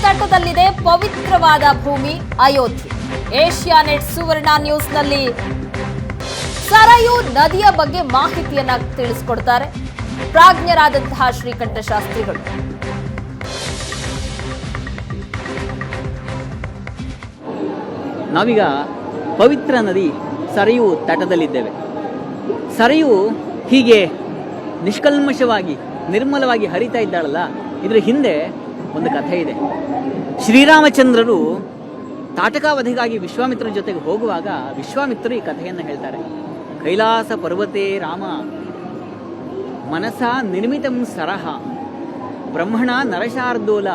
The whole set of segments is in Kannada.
ತಟದಲ್ಲಿದೆ ಪವಿತ್ರವಾದ ಭೂಮಿ ಅಯೋಧ್ಯೆ. ಏಷ್ಯಾನೆಟ್ ಸುವರ್ಣ ನ್ಯೂಸ್ನಲ್ಲಿ ಸರಯೂ ನದಿಯ ಬಗ್ಗೆ ಮಾಹಿತಿಯನ್ನ ತಿಳಿಸಿಕೊಡ್ತಾರೆ ಪ್ರಾಜ್ಞರಾದಂತಹ ಶ್ರೀಕಂಠ ಶಾಸ್ತ್ರಿಗಳು. ನಾವೀಗ ಪವಿತ್ರ ನದಿ ಸರಯೂ ತಟದಲ್ಲಿದ್ದೇವೆ. ಸರಯೂ ಹೀಗೆ ನಿಷ್ಕಲ್ಮಶವಾಗಿ ನಿರ್ಮಲವಾಗಿ ಹರಿತಾ ಇದ್ದಾಳಲ್ಲ, ಇದರ ಹಿಂದೆ ಒಂದು ಕಥೆ ಇದೆ. ಶ್ರೀರಾಮಚಂದ್ರರು ತಾಟಕಾವಧಿಗಾಗಿ ವಿಶ್ವಾಮಿತ್ರರ ಜೊತೆಗೆ ಹೋಗುವಾಗ ವಿಶ್ವಾಮಿತ್ರರು ಈ ಕಥೆಯನ್ನು ಹೇಳ್ತಾರೆ. ಕೈಲಾಸ ಪರ್ವತೆ ರಾಮ ಮನಸ ನಿರ್ಮಿತಂ ಸರಹ ಬ್ರಹ್ಮಣ ನರಶಾರ್ದೋಲ.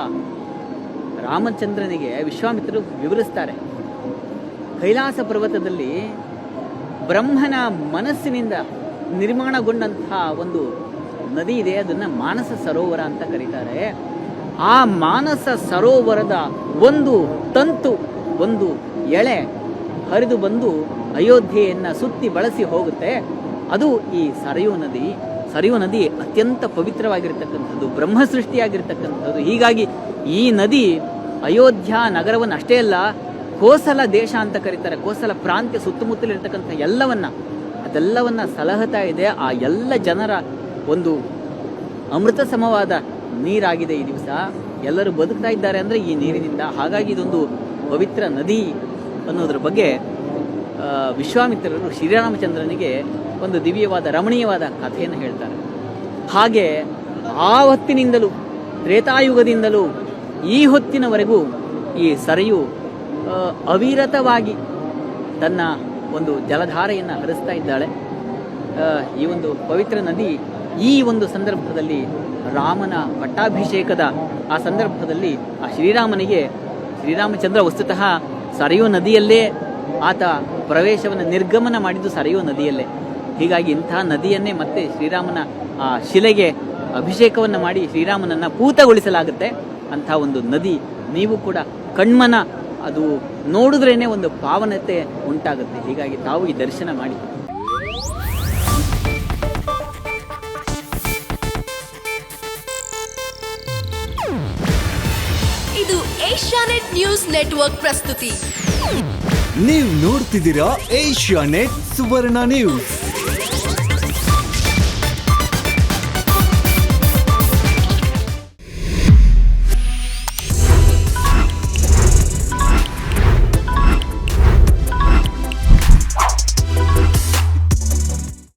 ರಾಮಚಂದ್ರನಿಗೆ ವಿಶ್ವಾಮಿತ್ರರು ವಿವರಿಸ್ತಾರೆ, ಕೈಲಾಸ ಪರ್ವತದಲ್ಲಿ ಬ್ರಹ್ಮನ ಮನಸ್ಸಿನಿಂದ ನಿರ್ಮಾಣಗೊಂಡಂತಹ ಒಂದು ನದಿ ಇದೆ, ಅದನ್ನ ಮಾನಸ ಸರೋವರ ಅಂತ ಕರೀತಾರೆ. ಆ ಮಾನಸ ಸರೋವರದ ಒಂದು ತಂತು, ಒಂದು ಎಳೆ ಹರಿದು ಬಂದು ಅಯೋಧ್ಯೆಯನ್ನ ಸುತ್ತಿ ಬಳಸಿ ಹೋಗುತ್ತೆ. ಅದು ಈ ಸರಯೂ ನದಿ. ಸರಯೂ ನದಿ ಅತ್ಯಂತ ಪವಿತ್ರವಾಗಿರ್ತಕ್ಕಂಥದ್ದು, ಬ್ರಹ್ಮ ಸೃಷ್ಟಿಯಾಗಿರ್ತಕ್ಕಂಥದ್ದು. ಹೀಗಾಗಿ ಈ ನದಿ ಅಯೋಧ್ಯ ನಗರವನ್ನು ಅಷ್ಟೇ ಅಲ್ಲ, ಕೋಸಲ ದೇಶ ಅಂತ ಕರೀತಾರೆ, ಕೋಸಲ ಪ್ರಾಂತ್ಯ ಸುತ್ತಮುತ್ತಲಿರ್ತಕ್ಕಂಥ ಅದೆಲ್ಲವನ್ನ ಸಲಹುತ್ತಾ ಇದೆ. ಆ ಎಲ್ಲ ಜನರ ಒಂದು ಅಮೃತ ಸಮವಾದ ನೀರಾಗಿದೆ ಈ ದಿವಸ. ಎಲ್ಲರೂ ಬದುಕ್ತಾ ಇದ್ದಾರೆ ಅಂದರೆ ಈ ನೀರಿನಿಂದ. ಹಾಗಾಗಿ ಇದೊಂದು ಪವಿತ್ರ ನದಿ ಅನ್ನೋದ್ರ ಬಗ್ಗೆ ವಿಶ್ವಾಮಿತ್ರರು ಶ್ರೀರಾಮಚಂದ್ರನಿಗೆ ಒಂದು ದಿವ್ಯವಾದ ರಮಣೀಯವಾದ ಕಥೆಯನ್ನು ಹೇಳ್ತಾರೆ. ಹಾಗೆ ಆ ಹೊತ್ತಿನಿಂದಲೂ ತ್ರೇತಾಯುಗದಿಂದಲೂ ಈ ಹೊತ್ತಿನವರೆಗೂ ಈ ಸರಯೂ ಅವಿರತವಾಗಿ ತನ್ನ ಒಂದು ಜಲಧಾರೆಯನ್ನು ಹರಿಸ್ತಾ ಇದ್ದಾಳೆ. ಈ ಒಂದು ಪವಿತ್ರ ನದಿ ಈ ಒಂದು ಸಂದರ್ಭದಲ್ಲಿ ರಾಮನ ಪಟ್ಟಾಭಿಷೇಕದ ಆ ಸಂದರ್ಭದಲ್ಲಿ ಆ ಶ್ರೀರಾಮಚಂದ್ರ ವಸ್ತುತಃ ಸರಯೂ ನದಿಯಲ್ಲೇ ಆತ ಪ್ರವೇಶವನ್ನು ನಿರ್ಗಮನ ಮಾಡಿದ್ದು ಸರಯೂ ನದಿಯಲ್ಲೇ. ಹೀಗಾಗಿ ಇಂತಹ ನದಿಯನ್ನೇ ಮತ್ತೆ ಶ್ರೀರಾಮನ ಆ ಶಿಲೆಗೆ ಅಭಿಷೇಕವನ್ನು ಮಾಡಿ ಶ್ರೀರಾಮನನ್ನ ಪೂತಗೊಳಿಸಲಾಗುತ್ತೆ. ಅಂಥ ಒಂದು ನದಿ ನೀವು ಕೂಡ ಕಣ್ಮನ ಅದು ನೋಡಿದ್ರೇನೆ ಒಂದು ಪಾವನತೆ ಉಂಟಾಗುತ್ತೆ. ಹೀಗಾಗಿ ತಾವು ಈ ದರ್ಶನ ಮಾಡಿ. ಇದು ಏಷ್ಯಾನೆಟ್ ನ್ಯೂಸ್ ನೆಟ್ವರ್ಕ್ ಪ್ರಸ್ತುತಿ. ನೀವು ನೋಡ್ತಿದ್ದೀರಾ ಏಷ್ಯಾನೆಟ್ ಸುವರ್ಣ ನ್ಯೂಸ್.